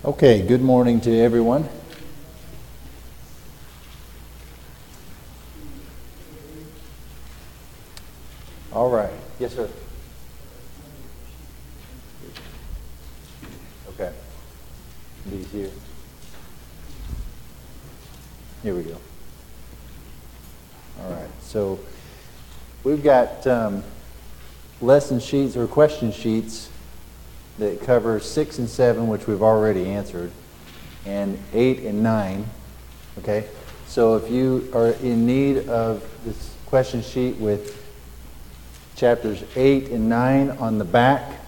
Okay, good morning to everyone. All right. Yes, sir. Okay. These here. Here we go. All right. So we've got lesson sheets or question sheets that cover 6 and 7, which we've already answered, and 8 and 9. Okay? So if you are in need of this question sheet with chapters 8 and 9 on the back,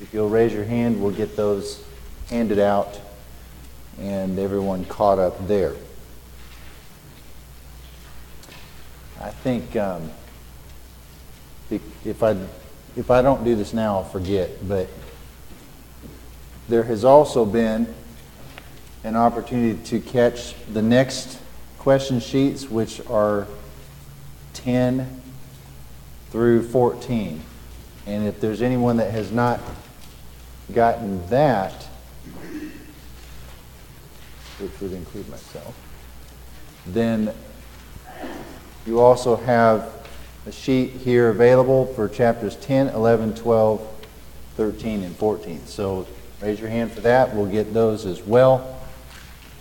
if you'll raise your hand, we'll get those handed out and everyone caught up there. I think if I don't do this now, I'll forget, but there has also been an opportunity to catch the next question sheets, which are 10 through 14. And if there's anyone that has not gotten that, which would include myself, then you also have a sheet here available for chapters 10, 11, 12, 13, and 14. So raise your hand for that. We'll get those as well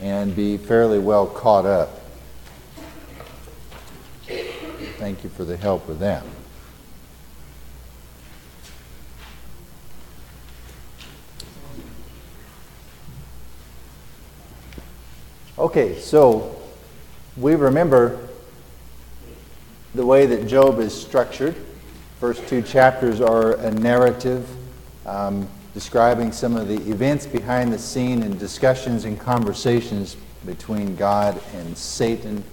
and be fairly well caught up. Thank you for the help with that. Okay, so we remember the way that Job is structured. First two chapters are a narrative describing some of the events behind the scene and discussions and conversations between God and Satan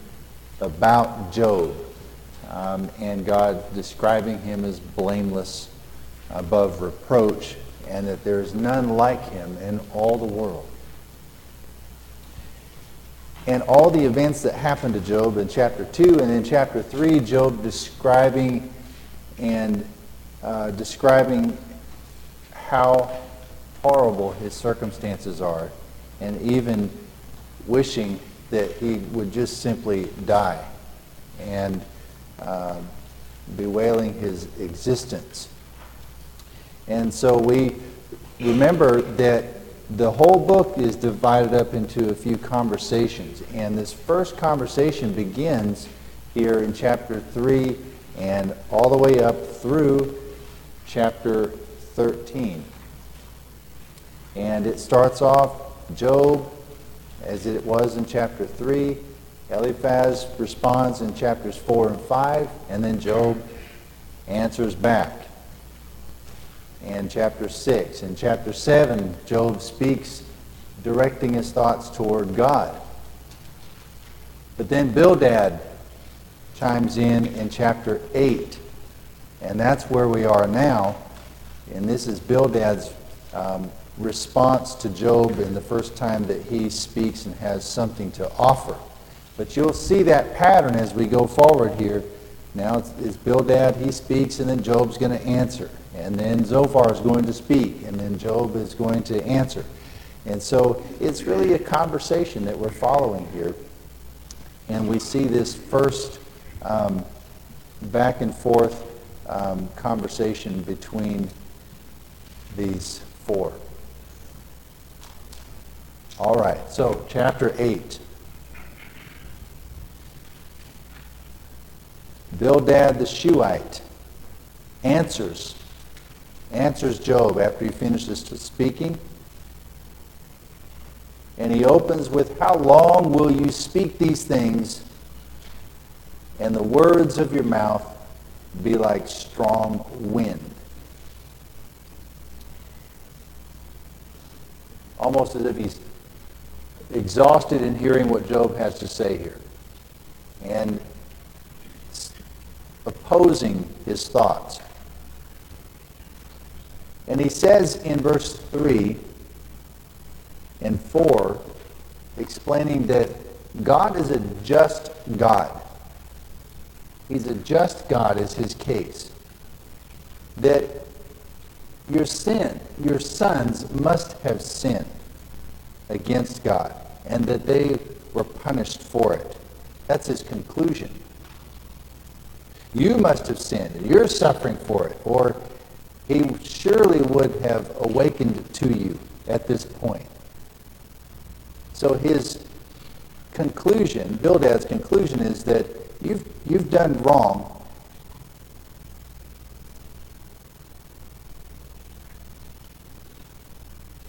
about Job, and God describing him as blameless, above reproach, and that there is none like him in all the world. And all the events that happened to Job in chapter 2 and in chapter 3, Job describing how horrible his circumstances are, and even wishing that he would just simply die, and bewailing his existence. And so we remember that the whole book is divided up into a few conversations, and this first conversation begins here in chapter 3 and all the way up through chapter 13. And it starts off Job as it was in chapter 3. Eliphaz responds in chapters 4 and 5, and then Job answers back. And chapter 6. In chapter 7, Job speaks, directing his thoughts toward God. But then Bildad chimes in chapter 8. And that's where we are now. And this is Bildad's response to Job in the first time that he speaks and has something to offer. But you'll see that pattern as we go forward here. Now it's Bildad, he speaks, and then Job's going to answer. And then Zophar is going to speak, and then Job is going to answer. And so it's really a conversation that we're following here. And we see this first back and forth conversation between these four. All right, so chapter 8. Bildad the Shuhite answers Job after he finishes speaking. And he opens with, "How long will you speak these things, and the words of your mouth be like strong wind?" Almost as if he's exhausted in hearing what Job has to say here, and opposing his thoughts. And he says in verse 3 and 4, explaining that God is a just God. He's a just God is his case. That your sons must have sinned. against God, and that they were punished for it. That's his conclusion. You must have sinned, and you're suffering for it, or he surely would have awakened to you at this point. So his conclusion, Bildad's conclusion, is that you've done wrong.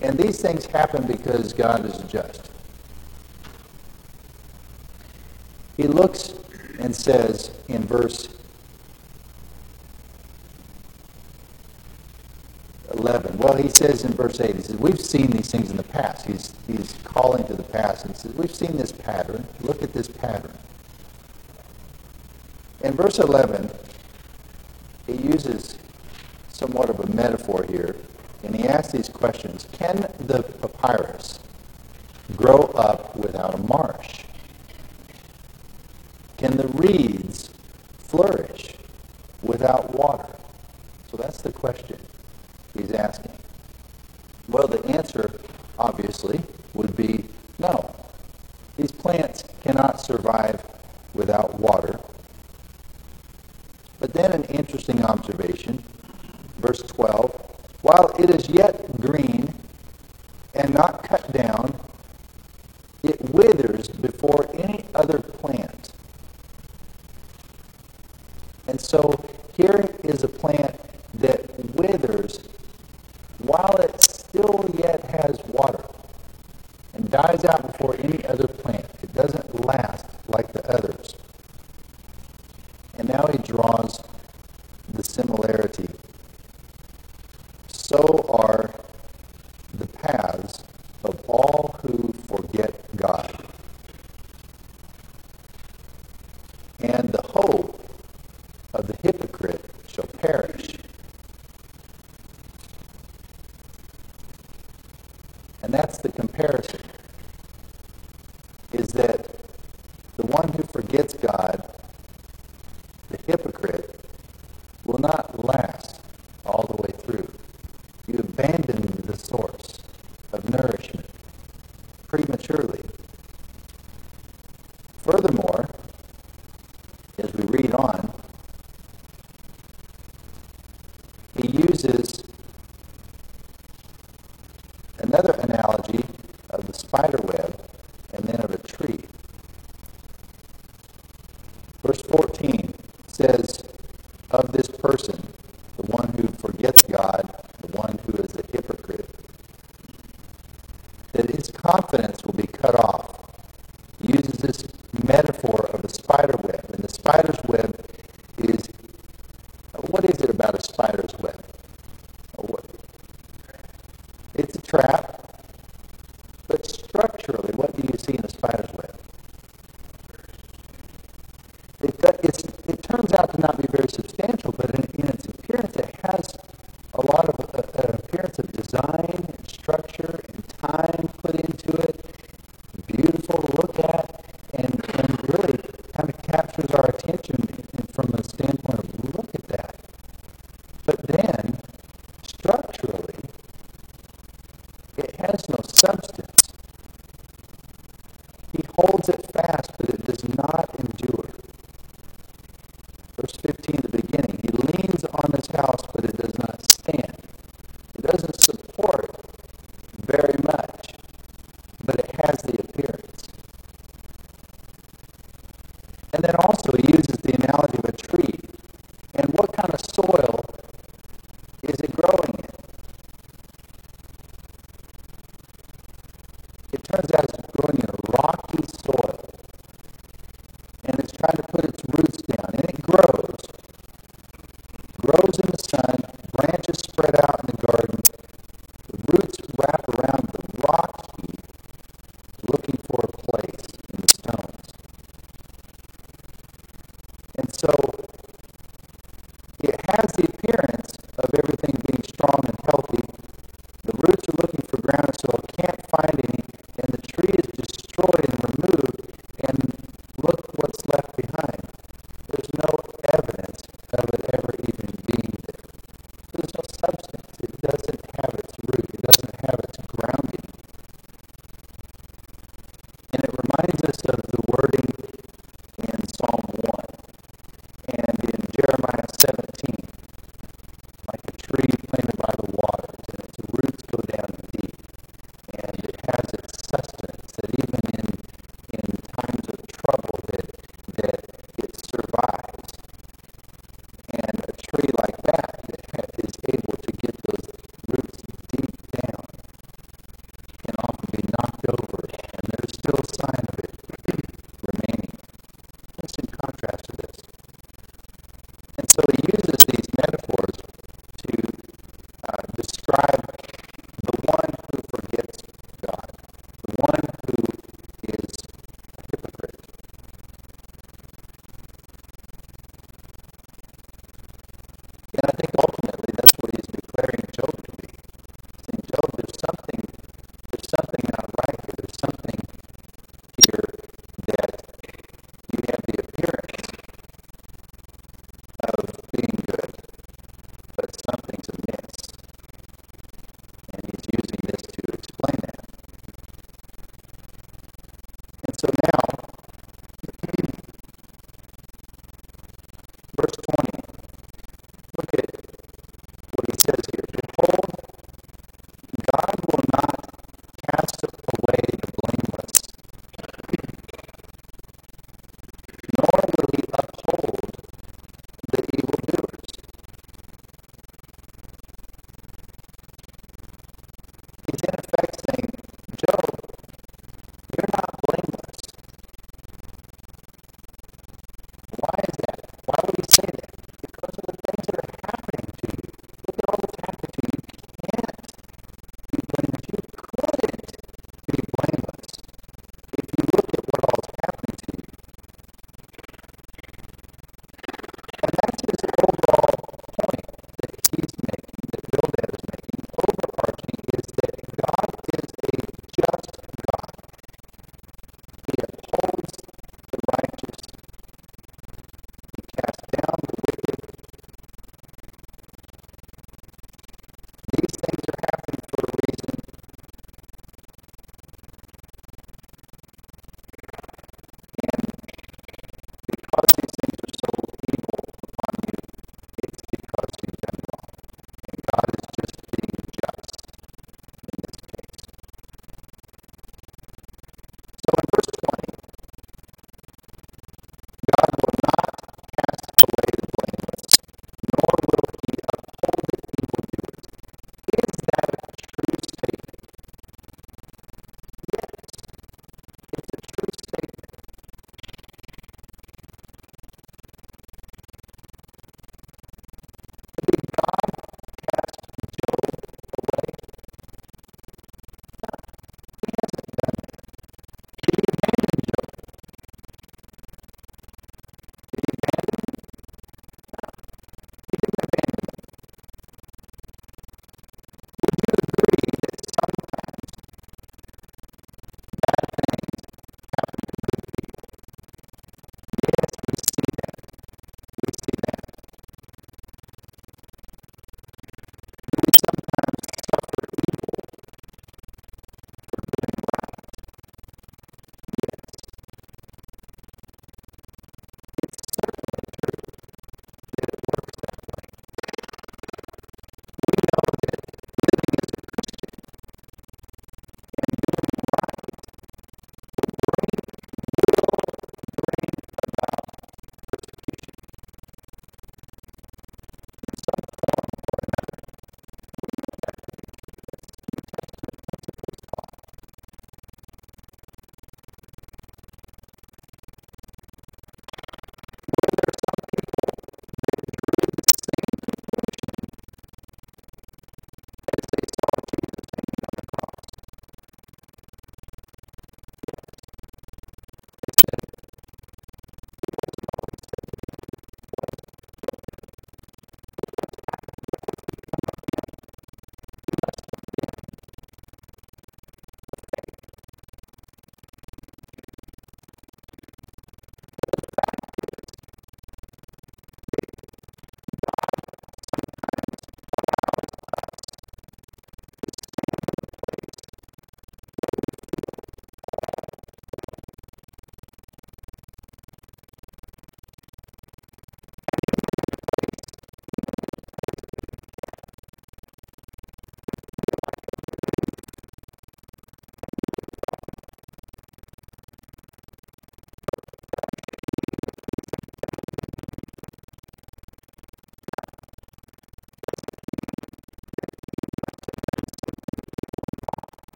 And these things happen because God is just. He looks and says in verse 11, well, he says in verse 8, he says, we've seen these things in the past. He's calling to the past. And he says, we've seen this pattern. Look at this pattern. In verse 11, he uses somewhat of a metaphor here, and he asks these questions. Can the papyrus grow up without a marsh? Can the reeds flourish without water? So that's the question he's asking. Well, the answer, obviously, would be no. These plants cannot survive without water. But then an interesting observation, verse 12, while it is yet green and not cut down, it withers before any other plant. And so here is a plant that withers while it still yet has water and dies out before any other plant. It doesn't last like the others. And now he draws the similarity. So are the paths of all who forget God. And the hope of the hypocrite shall perish. And that's the comparison, is that the one who forgets God, the hypocrite, will not last all the way through. You abandon the source of nourishment prematurely. Furthermore, as we read on, he uses another analogy of the spider web and then of a tree. Verse 14 says of this person, the one who forgets God, the one who is a hypocrite, that his confidence will be cut off. He uses this metaphor of a spider web, and the spider's web is, what is it about a spider's web? It's a trap, but structurally, what do you see in a spider's web? It turns out to not be very substantial, but in its appearance, it has a lot of an appearance of design and structure and time put into it. Beautiful to look at, and really kind of captures our attention from the standpoint of, look at that. But then, structurally, it has no substance. He holds it fast, but it does not endure. Verse 15 at the beginning, he leans on his house, but it does not stand. It doesn't support very much, but it has the appearance. And then also he uses the analogy of a tree. And what kind of soil is it growing in? It turns out it's growing in a rocky soil. And it's trying to put its roots down. And it grows in the sun, branches spread out in the garden, the roots wrap around the rock heap, looking for a place in the stones. And so it has the appearance of everything being strong and healthy. The roots are looking for ground and soil, can't find any, and the tree is destroyed and removed, and look what's left behind. There's no evidence of it ever even being there. There's no substance. It doesn't have its root. It doesn't have its grounding.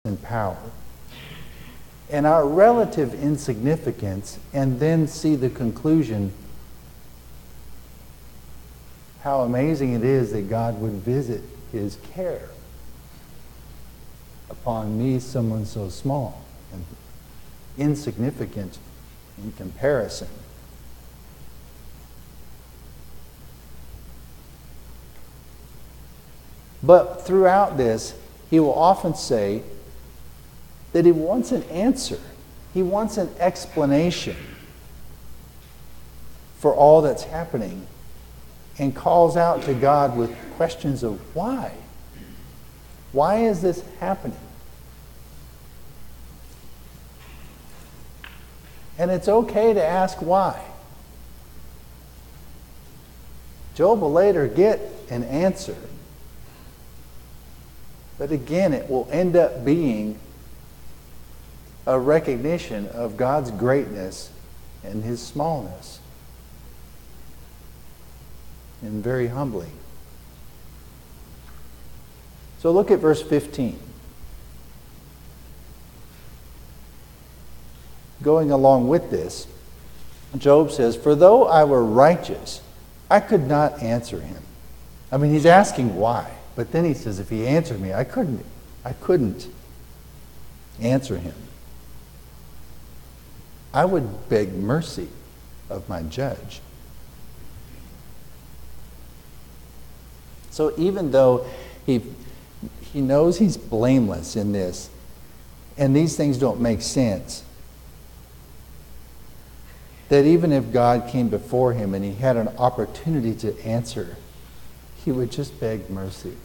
and power, and our relative insignificance, and then see the conclusion, how amazing it is that God would visit his care upon me, someone so small and insignificant in comparison. But throughout this, he will often say that he wants an answer. He wants an explanation for all that's happening, and calls out to God with questions of why. Why is this happening? And it's okay to ask why. Job will later get an answer. But again, it will end up being a recognition of God's greatness and his smallness. And very humbling. So look at verse 15. Going along with this, Job says, "For though I were righteous, I could not answer him." I mean, he's asking why. But then he says, if he answered me, I couldn't answer him. I would beg mercy of my judge. So even though he knows he's blameless in this, and these things don't make sense, that even if God came before him and he had an opportunity to answer, he would just beg mercy.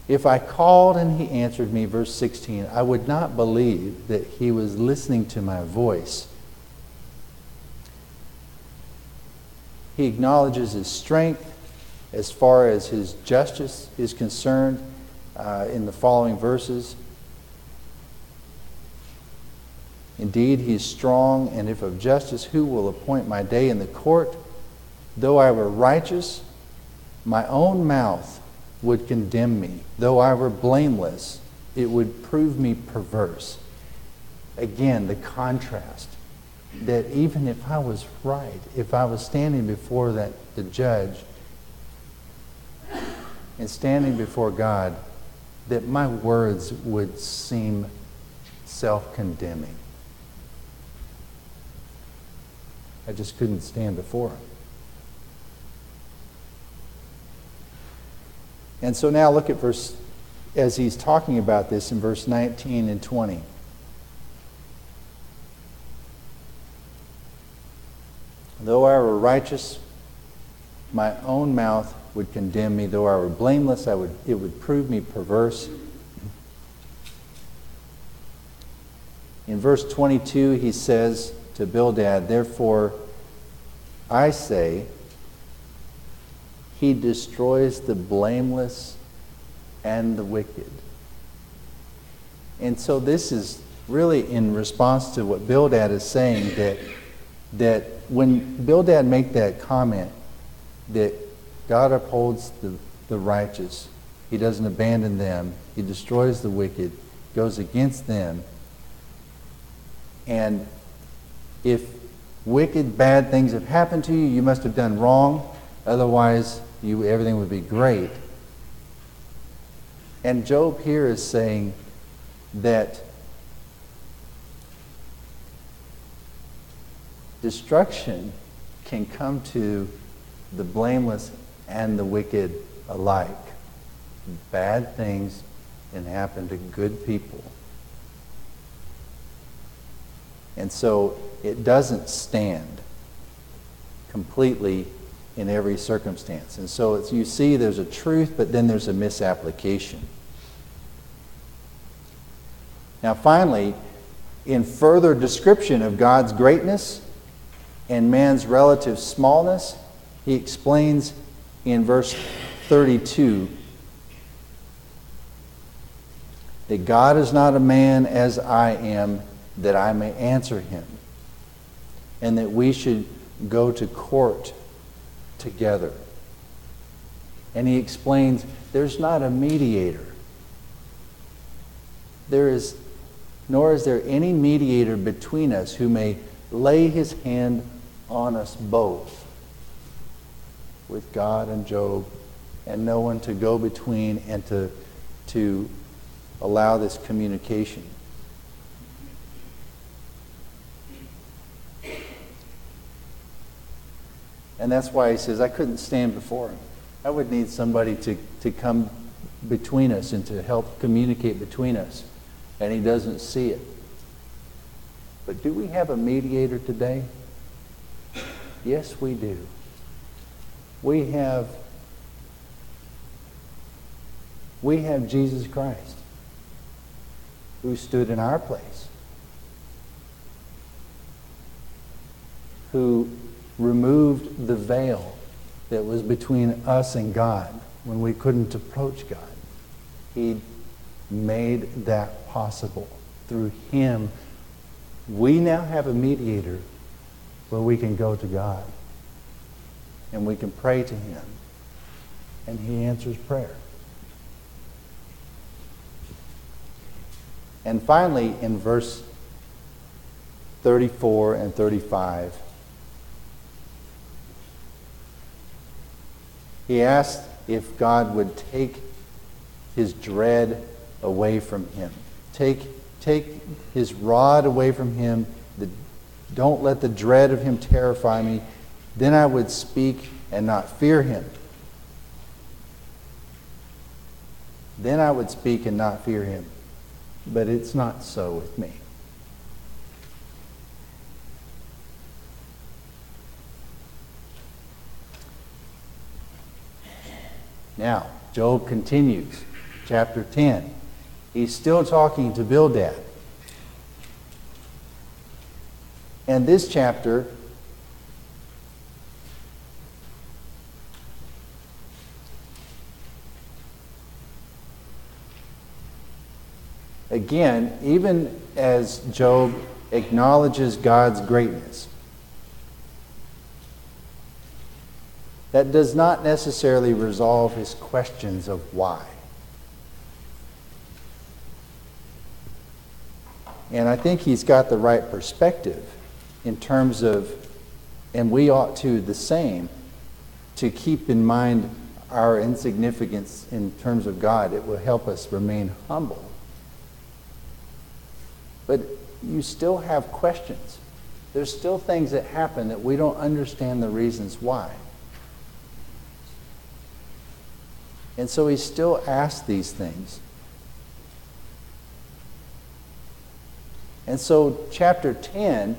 If I called and he answered me, verse 16, I would not believe that he was listening to my voice. He acknowledges his strength as far as his justice is concerned in the following verses. Indeed, he is strong, and if of justice, who will appoint my day in the court? Though I were righteous, my own mouth would condemn me. Though I were blameless, it would prove me perverse. Again, the contrast. That even if I was right, if I was standing before the judge and standing before God, that my words would seem self-condemning. I just couldn't stand before him. And so now look at as he's talking about this in verse 19 and 20. Though I were righteous, my own mouth would condemn me. Though I were blameless, it would prove me perverse. In verse 22, he says to Bildad, therefore I say, he destroys the blameless and the wicked. And so this is really in response to what Bildad is saying, that when Bildad made that comment that God upholds the righteous, he doesn't abandon them, he destroys the wicked, goes against them. And if wicked, bad things have happened to you, you must have done wrong, otherwise everything would be great. And Job here is saying that destruction can come to the blameless and the wicked alike. Bad things can happen to good people. And so it doesn't stand completely in every circumstance. And so you see there's a truth, but then there's a misapplication. Now finally, in further description of God's greatness and man's relative smallness, he explains in verse 32 that God is not a man as I am, that I may answer him, and that we should go to court together. And he explains, there's not a mediator. Nor is there any mediator between us who may lay his hand on us both, with God and Job, and no one to go between and to allow this communication. And that's why he says, I couldn't stand before him. I would need somebody to come between us and to help communicate between us. And he doesn't see it. But do we have a mediator today? Yes, we do. We have Jesus Christ, who stood in our place, who removed the veil that was between us and God when we couldn't approach God. He made that possible. Through him, we now have a mediator where we can go to God and we can pray to him, and he answers prayer. And finally, in verse 34 and 35, he asked if God would take his dread away from him. Take his rod away from him. Don't let the dread of him terrify me. Then I would speak and not fear him. Then I would speak and not fear him. But it's not so with me. Now, Job continues, chapter 10. He's still talking to Bildad. And this chapter again, even as Job acknowledges God's greatness, that does not necessarily resolve his questions of why. And I think he's got the right perspective in terms of, and we ought to the same, to keep in mind our insignificance in terms of God. It will help us remain humble. But you still have questions. There's still things that happen that we don't understand the reasons why. And so he still asks these things. And so chapter 10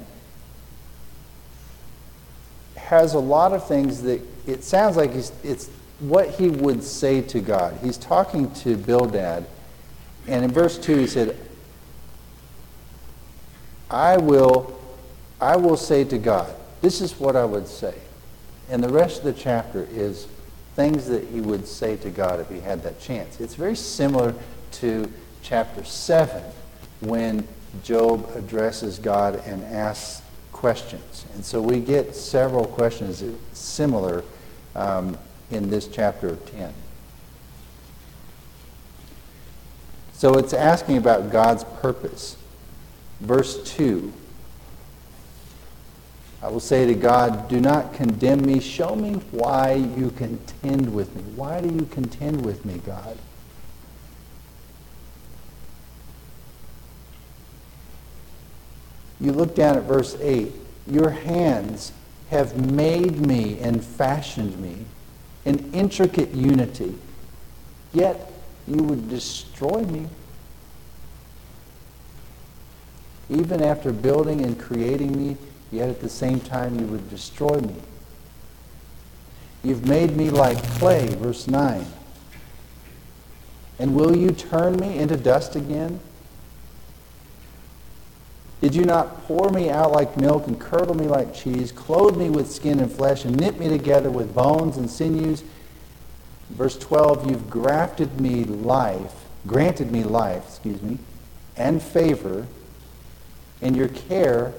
has a lot of things that it sounds like it's what he would say to God. He's talking to Bildad, and in verse 2 he said, I will say to God. This is what I would say. And the rest of the chapter is things that he would say to God if he had that chance. It's very similar to chapter 7 when Job addresses God and asks questions. And so we get several questions similar in this chapter of 10. So it's asking about God's purpose. Verse 2, I will say to God, do not condemn me. Show me why you contend with me. Why do you contend with me, God? You look down at verse 8. Your hands have made me and fashioned me in intricate unity. Yet you would destroy me. Even after building and creating me, yet at the same time you would destroy me. You've made me like clay, verse 9. And will you turn me into dust again? Did you not pour me out like milk and curdle me like cheese, clothe me with skin and flesh, and knit me together with bones and sinews? Verse 12, you've granted me life, and favor, and your care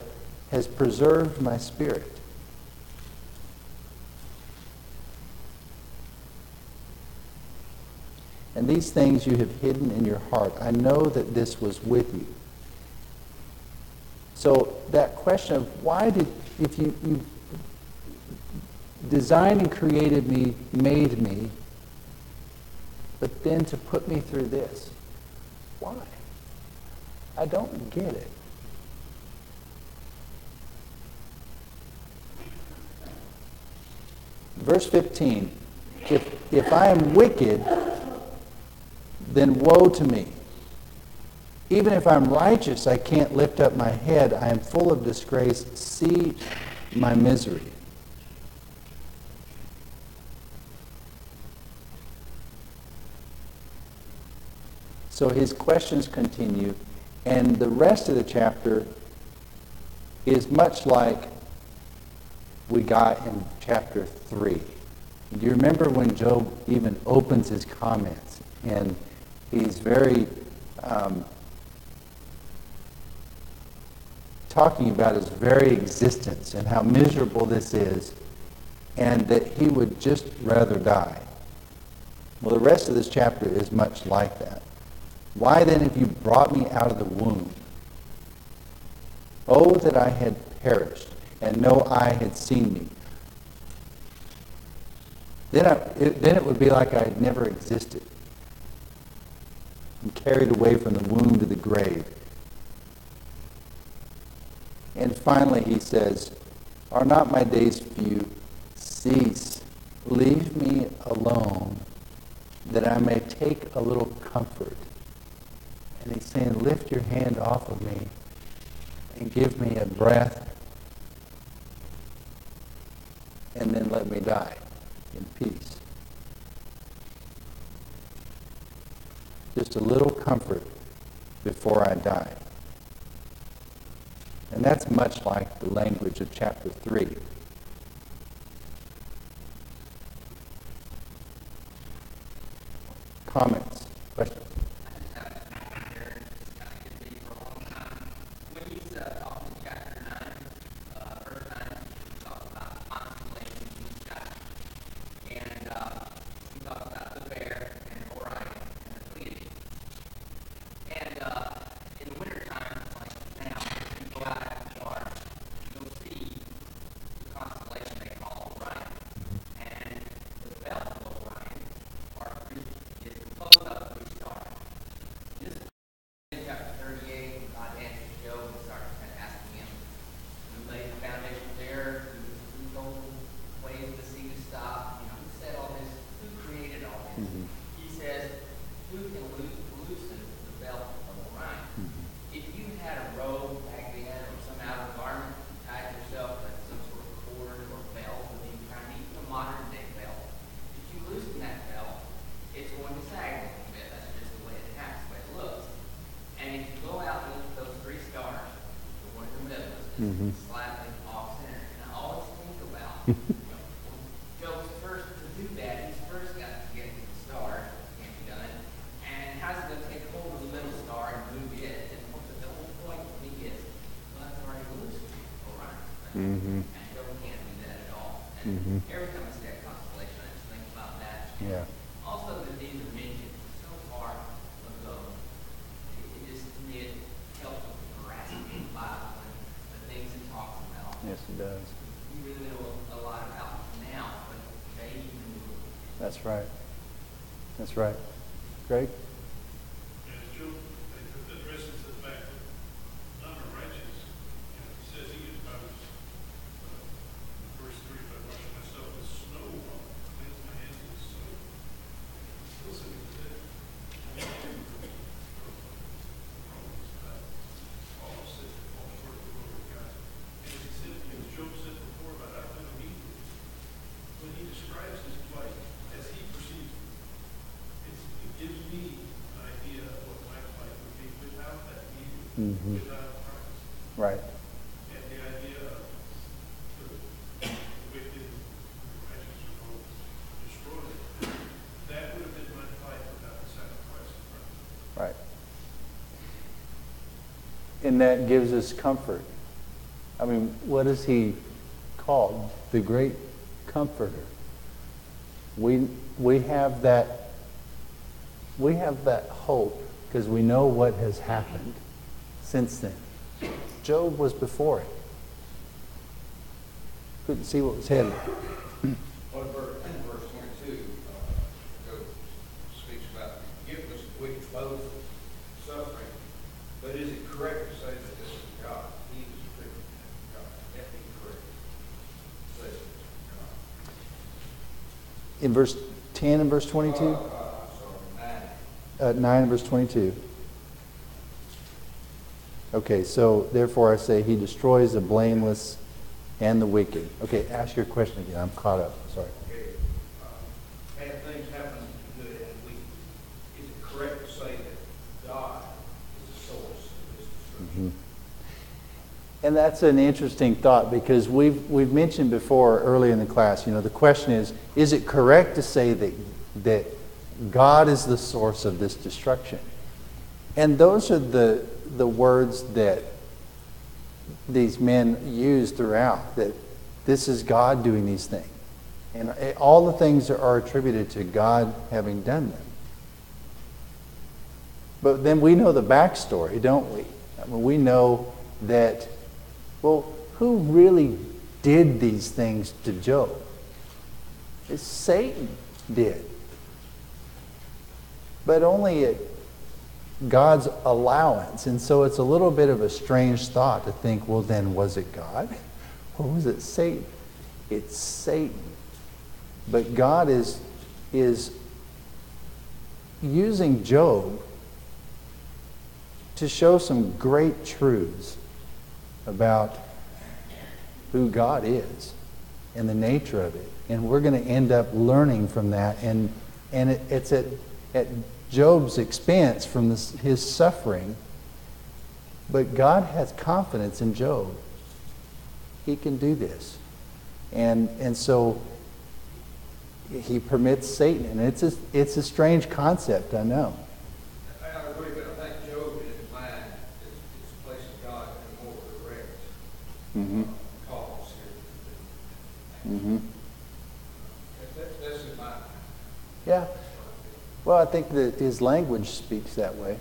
has preserved my spirit. and these things you have hidden in your heart. I know that this was with you. So that question of if you designed and created me, made me, but then to put me through this, why? I don't get it. Verse 15, if I am wicked, then woe to me. Even if I'm righteous, I can't lift up my head. I am full of disgrace. See my misery. So his questions continue, and the rest of the chapter is much like we got in chapter 3. Do you remember when Job even opens his comments, and he's very talking about his very existence and how miserable this is, and that he would just rather die. Well, the rest of this chapter is much like that. Why then have you brought me out of the womb? Oh, that I had perished, and no eye had seen me. Then it would be like I had never existed. I'm carried away from the womb to the grave. And finally he says, are not my days few? Cease. Leave me alone, that I may take a little comfort. And he's saying, lift your hand off of me and give me a breath, and then let me die in peace. Just a little comfort before I die. And that's much like the language of chapter 3. Comments? Questions? Slightly off center. And I always think about, Job's first to do that, he's first got to get to the star, can't be done. And how's he going to take hold of the middle star and move it? And the whole point to me is, well, that's already loose Orion. And Job can't do that at all. And every time I see that constellation, I just think about that. Yeah. Also, that these are mentioned so far ago. It just, to me, it helps with grasping the Bible. Things he talks about. Yes, it does. We really know a lot about now, but they even knew. That's right. That's right. Greg? Yeah, it's true. It addresses the fact that none are righteous. He says he is about his verse 3, if I wash myself with snow, I'll cleanse my hands with soap. Still sitting today. All sin, all short of the glory of God. And as he said, as Job said before about Adam and Eve, when he describes his plight as he perceives it, it gives me an idea of what my plight would be without that need, without Christ. Right. And the idea of the wicked, righteous, or both destroyed, that would have been my plight without the sacrifice of Christ. Right. And that gives us comfort. I mean, what is he called? The great comforter. We have that we have that hope because we know what has happened since then. Job was before it. Couldn't see what was headed. Well, in verse 22, Job speaks about forgiveness of wicked both suffering. But is it correct to say that this is God? He is a victim of God. That be correct to say that this is God. In verse 10 and verse 22? Sorry, 9. 9 and verse 22. Okay, so therefore I say he destroys the blameless and the wicked. Okay, ask your question again. I'm caught up. Sorry. Okay. Bad things happen to good and weak. Is it correct to say that God is the source of this destruction? And that's an interesting thought because we've mentioned before early in the class, the question is it correct to say that God is the source of this destruction? And those are the words that these men use throughout, that this is God doing these things. And all the things are attributed to God having done them. But then we know the backstory, don't we? I mean, we know that, well, who really did these things to Job? It's Satan did. But only at God's allowance. And so it's a little bit of a strange thought to think, well, then was it God? Or was it Satan? It's Satan. But God is using Job to show some great truths about who God is and the nature of it. And we're going to end up learning from that. And it's at Job's expense from his suffering. But God has confidence in Job. He can do this. And so he permits Satan. And it's a strange concept, I know. I agree, but I think Job in his mind is placing God in a more direct cause here. Mm-hmm. That's in my mind. Yeah. Well, I think that his language speaks that way.